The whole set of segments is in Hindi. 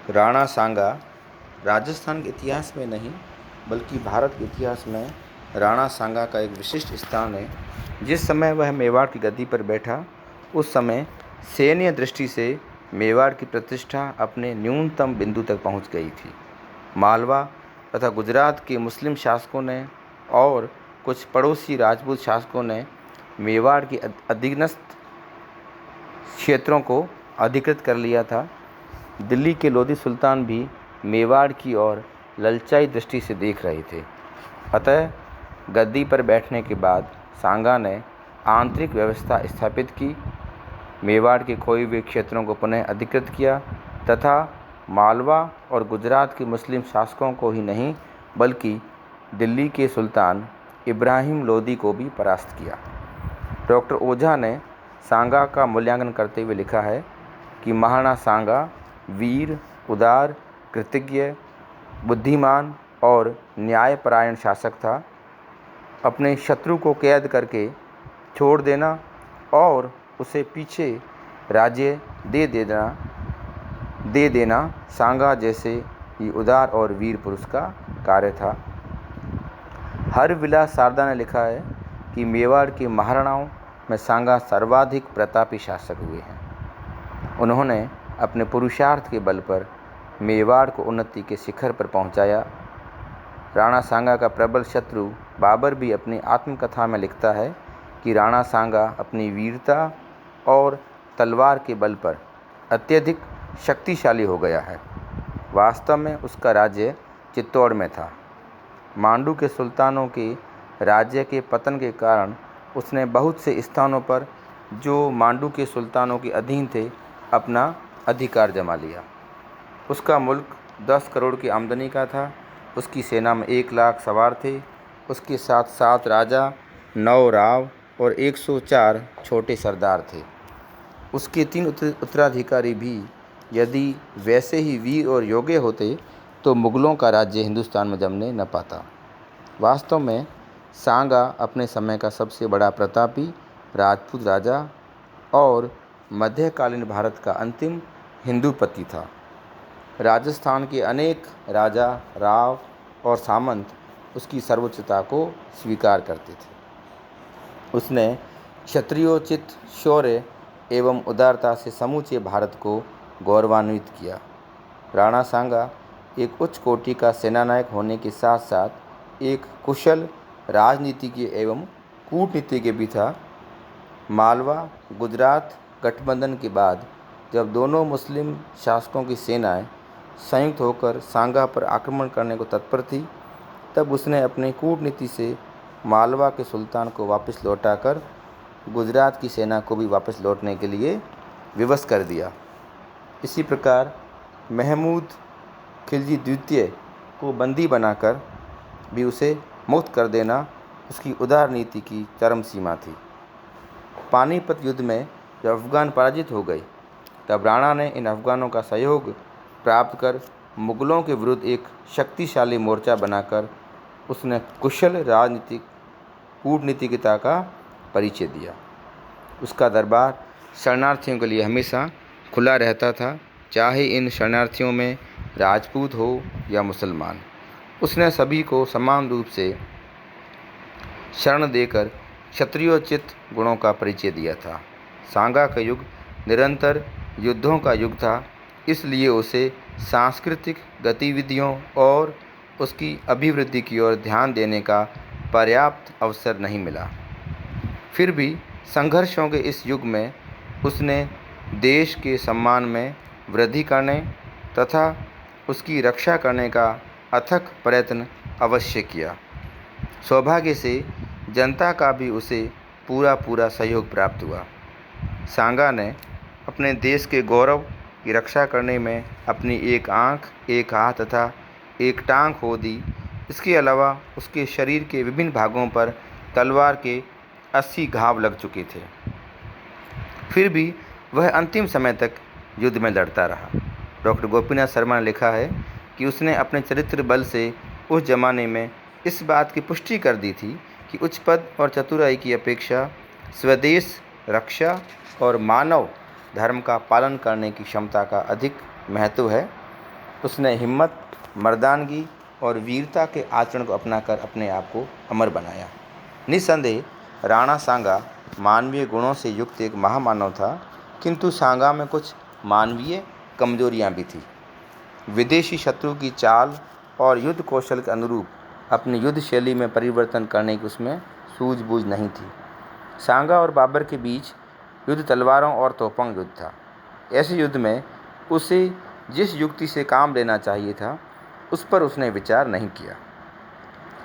राणा सांगा राजस्थान के इतिहास में नहीं बल्कि भारत के इतिहास में राणा सांगा का एक विशिष्ट स्थान है। जिस समय वह मेवाड़ की गद्दी पर बैठा उस समय सैन्य दृष्टि से मेवाड़ की प्रतिष्ठा अपने न्यूनतम बिंदु तक पहुंच गई थी। मालवा तथा गुजरात के मुस्लिम शासकों ने और कुछ पड़ोसी राजपूत शासकों ने मेवाड़ के अधीनस्थ क्षेत्रों को अधिकृत कर लिया था। दिल्ली के लोधी सुल्तान भी मेवाड़ की ओर ललचाई दृष्टि से देख रहे थे। अतः गद्दी पर बैठने के बाद सांगा ने आंतरिक व्यवस्था स्थापित की, मेवाड़ के खोए हुए क्षेत्रों को पुनः अधिकृत किया तथा मालवा और गुजरात के मुस्लिम शासकों को ही नहीं बल्कि दिल्ली के सुल्तान इब्राहिम लोदी को भी परास्त किया। डॉक्टर ओझा ने सांगा का मूल्यांकन करते हुए लिखा है कि महाराणा सांगा वीर, उदार, कृतज्ञ, बुद्धिमान और न्यायपरायण शासक था। अपने शत्रु को कैद करके छोड़ देना और उसे पीछे राज्य दे देना सांगा जैसे ही उदार और वीर पुरुष का कार्य था। हरविलास शारदा ने लिखा है कि मेवाड़ के महाराणाओं में सांगा सर्वाधिक प्रतापी शासक हुए हैं। उन्होंने अपने पुरुषार्थ के बल पर मेवाड़ को उन्नति के शिखर पर पहुंचाया। राणा सांगा का प्रबल शत्रु बाबर भी अपनी आत्मकथा में लिखता है कि राणा सांगा अपनी वीरता और तलवार के बल पर अत्यधिक शक्तिशाली हो गया है। वास्तव में उसका राज्य चित्तौड़ में था। मांडू के सुल्तानों के राज्य के पतन के कारण उसने बहुत से स्थानों पर जो मांडू के सुल्तानों के अधीन थे अपना अधिकार जमा लिया। उसका मुल्क 10 करोड़ की आमदनी का था। उसकी सेना में 1 लाख सवार थे। उसके साथ 7 राजा, 9 राव और 104 छोटे सरदार थे। उसके 3 उत्तराधिकारी भी यदि वैसे ही वीर और योग्य होते तो मुग़लों का राज्य हिंदुस्तान में जमने न पाता। वास्तव में सांगा अपने समय का सबसे बड़ा प्रतापी राजपूत राजा और मध्यकालीन भारत का अंतिम हिंदूपति था। राजस्थान के अनेक राजा, राव और सामंत उसकी सर्वोच्चता को स्वीकार करते थे। उसने क्षत्रियोचित शौर्य एवं उदारता से समूचे भारत को गौरवान्वित किया। राणा सांगा एक उच्च कोटि का सेनानायक होने के साथ साथ एक कुशल राजनीतिज्ञ एवं कूटनीतिज्ञ भी था। मालवा गुजरात गठबंधन के बाद जब दोनों मुस्लिम शासकों की सेनाएं संयुक्त होकर सांगा पर आक्रमण करने को तत्पर थी, तब उसने अपनी कूटनीति से मालवा के सुल्तान को वापस लौटाकर गुजरात की सेना को भी वापस लौटने के लिए विवश कर दिया। इसी प्रकार महमूद खिलजी द्वितीय को बंदी बनाकर भी उसे मुक्त कर देना उसकी उदार नीति की चरम सीमा थी। पानीपत युद्ध में जब अफ़गान पराजित हो गए तब राणा ने इन अफ़गानों का सहयोग प्राप्त कर मुग़लों के विरुद्ध एक शक्तिशाली मोर्चा बनाकर उसने कुशल राजनीतिक कूटनीतिज्ञता का परिचय दिया। उसका दरबार शरणार्थियों के लिए हमेशा खुला रहता था, चाहे इन शरणार्थियों में राजपूत हो या मुसलमान। उसने सभी को समान रूप से शरण देकर क्षत्रियोचित गुणों का परिचय दिया था। सांगा का युग निरंतर युद्धों का युग था, इसलिए उसे सांस्कृतिक गतिविधियों और उसकी अभिवृद्धि की ओर ध्यान देने का पर्याप्त अवसर नहीं मिला। फिर भी संघर्षों के इस युग में उसने देश के सम्मान में वृद्धि करने तथा उसकी रक्षा करने का अथक प्रयत्न अवश्य किया। सौभाग्य से जनता का भी उसे पूरा सहयोग प्राप्त हुआ। सांगा ने अपने देश के गौरव की रक्षा करने में अपनी एक आँख, एक हाथ तथा एक टांग खो दी। इसके अलावा उसके शरीर के विभिन्न भागों पर तलवार के 80 घाव लग चुके थे। फिर भी वह अंतिम समय तक युद्ध में लड़ता रहा। डॉक्टर गोपीनाथ शर्मा ने लिखा है कि उसने अपने चरित्र बल से उस जमाने में इस बात की पुष्टि कर दी थी कि उच्च पद और चतुराई की अपेक्षा स्वदेश रक्षा और मानव धर्म का पालन करने की क्षमता का अधिक महत्व है। उसने हिम्मत, मर्दानगी और वीरता के आचरण को अपनाकर अपने आप को अमर बनाया। निस्संदेह राणा सांगा मानवीय गुणों से युक्त एक महामानव था, किंतु सांगा में कुछ मानवीय कमजोरियां भी थीं। विदेशी शत्रु की चाल और युद्ध कौशल के अनुरूप अपनी युद्ध शैली में परिवर्तन करने की उसमें सूझबूझ नहीं थी। सांगा और बाबर के बीच युद्ध तलवारों और तोपों का युद्ध था। ऐसे युद्ध में उसे जिस युक्ति से काम लेना चाहिए था, उस पर उसने विचार नहीं किया।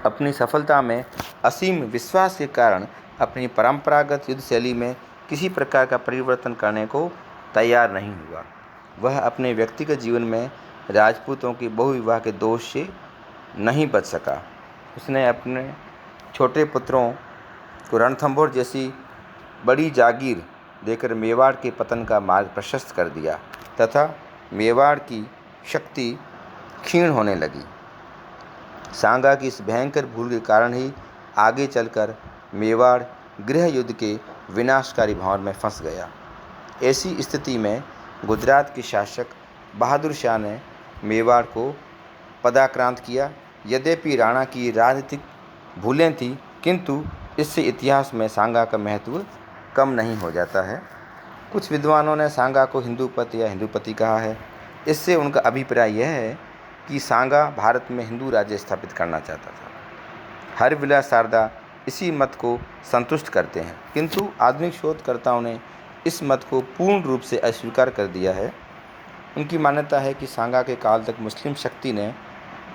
अपनी सफलता में असीम विश्वास के कारण अपनी परंपरागत युद्ध शैली में किसी प्रकार का परिवर्तन करने को तैयार नहीं हुआ। वह अपने व्यक्तिगत जीवन में राजपूतों के बहुविवाह के दोष से नहीं बच सका। उसने अपने छोटे पुत्रों को रणथंभौर जैसी बड़ी जागीर देकर मेवाड़ के पतन का मार्ग प्रशस्त कर दिया तथा मेवाड़ की शक्ति क्षीण होने लगी। सांगा की इस भयंकर भूल के कारण ही आगे चलकर मेवाड़ गृह युद्ध के विनाशकारी भावर में फंस गया। ऐसी स्थिति में गुजरात के शासक बहादुर शाह ने मेवाड़ को पदाक्रांत किया। यद्यपि राणा की राजनीतिक भूलें थीं, किंतु इससे इतिहास में सांगा का महत्व कम नहीं हो जाता है। कुछ विद्वानों ने सांगा को हिंदूपत या हिंदूपति कहा है। इससे उनका अभिप्राय यह है कि सांगा भारत में हिंदू राज्य स्थापित करना चाहता था। हरविलास सारदा इसी मत को संतुष्ट करते हैं, किंतु आधुनिक शोधकर्ताओं ने इस मत को पूर्ण रूप से अस्वीकार कर दिया है। उनकी मान्यता है कि सांगा के काल तक मुस्लिम शक्ति ने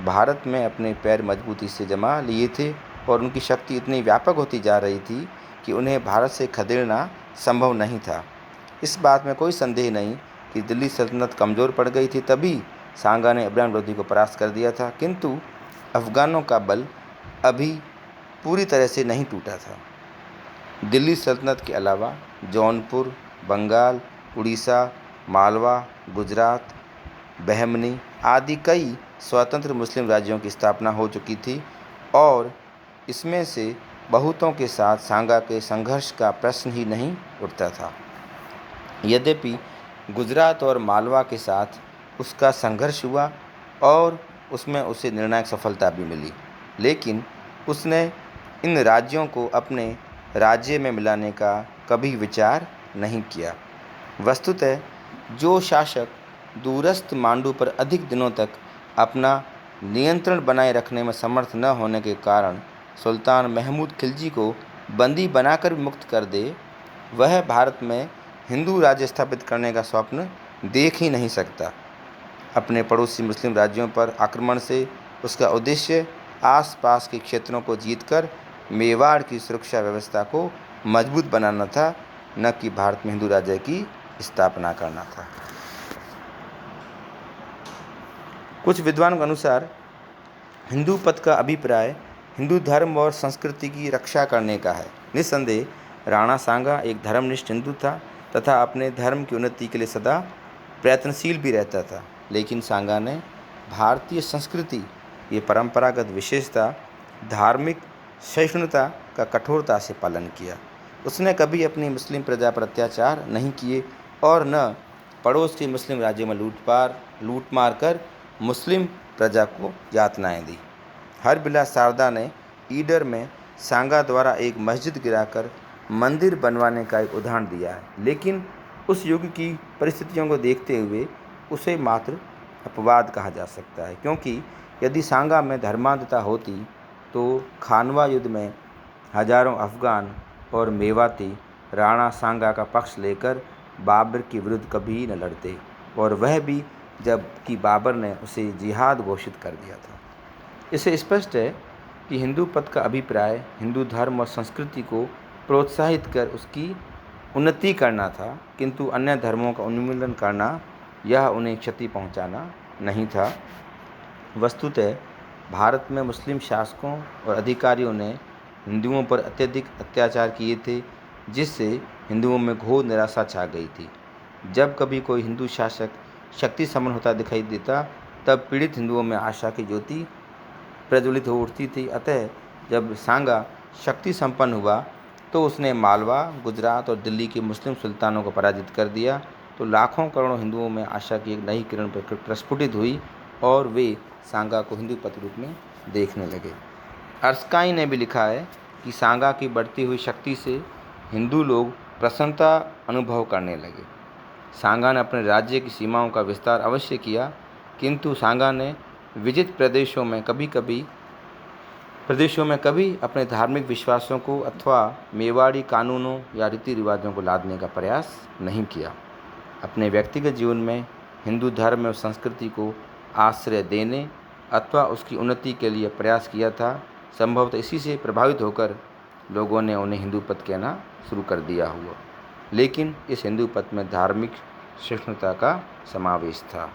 भारत में अपने पैर मजबूती से जमा लिए थे और उनकी शक्ति इतनी व्यापक होती जा रही थी कि उन्हें भारत से खदेड़ना संभव नहीं था। इस बात में कोई संदेह नहीं कि दिल्ली सल्तनत कमज़ोर पड़ गई थी, तभी सांगा ने इब्राहिम लोदी को परास्त कर दिया था, किंतु अफ़गानों का बल अभी पूरी तरह से नहीं टूटा था। दिल्ली सल्तनत के अलावा जौनपुर, बंगाल, उड़ीसा, मालवा, गुजरात, बहमनी आदि कई स्वतंत्र मुस्लिम राज्यों की स्थापना हो चुकी थी और इसमें से बहुतों के साथ सांगा के संघर्ष का प्रश्न ही नहीं उठता था। यद्यपि गुजरात और मालवा के साथ उसका संघर्ष हुआ और उसमें उसे निर्णायक सफलता भी मिली, लेकिन उसने इन राज्यों को अपने राज्य में मिलाने का कभी विचार नहीं किया। वस्तुतः जो शासक दूरस्थ मांडू पर अधिक दिनों तक अपना नियंत्रण बनाए रखने में समर्थ न होने के कारण सुल्तान महमूद खिलजी को बंदी बनाकर मुक्त कर दे, वह भारत में हिंदू राज्य स्थापित करने का स्वप्न देख ही नहीं सकता। अपने पड़ोसी मुस्लिम राज्यों पर आक्रमण से उसका उद्देश्य आसपास के क्षेत्रों को जीतकर मेवाड़ की सुरक्षा व्यवस्था को मजबूत बनाना था, न कि भारत में हिंदू राज्य की स्थापना करना था। कुछ विद्वानों के अनुसार हिंदू पद का अभिप्राय हिंदू धर्म और संस्कृति की रक्षा करने का है। निस्संदेह राणा सांगा एक धर्मनिष्ठ हिंदू था तथा अपने धर्म की उन्नति के लिए सदा प्रयत्नशील भी रहता था, लेकिन सांगा ने भारतीय संस्कृति, ये परंपरागत विशेषता, धार्मिक सहिष्णुता का कठोरता से पालन किया। उसने कभी अपनी मुस्लिम प्रजा पर अत्याचार नहीं किए और न पड़ोस के मुस्लिम राज्यों में लूट मार कर मुस्लिम प्रजा को यातनाएं दी। हरविलास सारदा ने ईडर में सांगा द्वारा एक मस्जिद गिराकर मंदिर बनवाने का एक उदाहरण दिया है, लेकिन उस युग की परिस्थितियों को देखते हुए उसे मात्र अपवाद कहा जा सकता है, क्योंकि यदि सांगा में धर्मांधता होती तो खानवा युद्ध में हजारों अफगान और मेवाती राणा सांगा का पक्ष लेकर बाबर के विरुद्ध कभी न लड़ते, और वह भी जबकि बाबर ने उसे जिहाद घोषित कर दिया था। इससे स्पष्ट है कि हिंदू पद का अभिप्राय हिंदू धर्म और संस्कृति को प्रोत्साहित कर उसकी उन्नति करना था, किंतु अन्य धर्मों का उन्मूलन करना, यह उन्हें क्षति पहुंचाना नहीं था। वस्तुतः भारत में मुस्लिम शासकों और अधिकारियों ने हिंदुओं पर अत्यधिक अत्याचार किए थे, जिससे हिंदुओं में घोर निराशा छा गई थी। जब कभी कोई हिंदू शासक शक्ति संपन्न होता दिखाई देता, तब पीड़ित हिंदुओं में आशा की ज्योति प्रज्वलित हो उठती थी। अतः जब सांगा शक्ति संपन्न हुआ तो उसने मालवा, गुजरात और दिल्ली के मुस्लिम सुल्तानों को पराजित कर दिया, तो लाखों करोड़ों हिंदुओं में आशा की एक नई किरण प्रस्फुटित हुई और वे सांगा को हिंदू पथ रूप में देखने लगे। अर्स्काई ने भी लिखा है कि सांगा की बढ़ती हुई शक्ति से हिंदू लोग प्रसन्नता अनुभव करने लगे। सांगा ने अपने राज्य की सीमाओं का विस्तार अवश्य किया, किंतु सांगा ने विजित प्रदेशों में कभी अपने धार्मिक विश्वासों को अथवा मेवाड़ी कानूनों या रीति रिवाजों को लादने का प्रयास नहीं किया। अपने व्यक्तिगत जीवन में हिंदू धर्म और संस्कृति को आश्रय देने अथवा उसकी उन्नति के लिए प्रयास किया था। संभवतः इसी से प्रभावित होकर लोगों ने उन्हें हिंदू पथ कहना शुरू कर दिया हुआ, लेकिन इस हिंदू पथ में धार्मिक सहिष्णुता का समावेश था।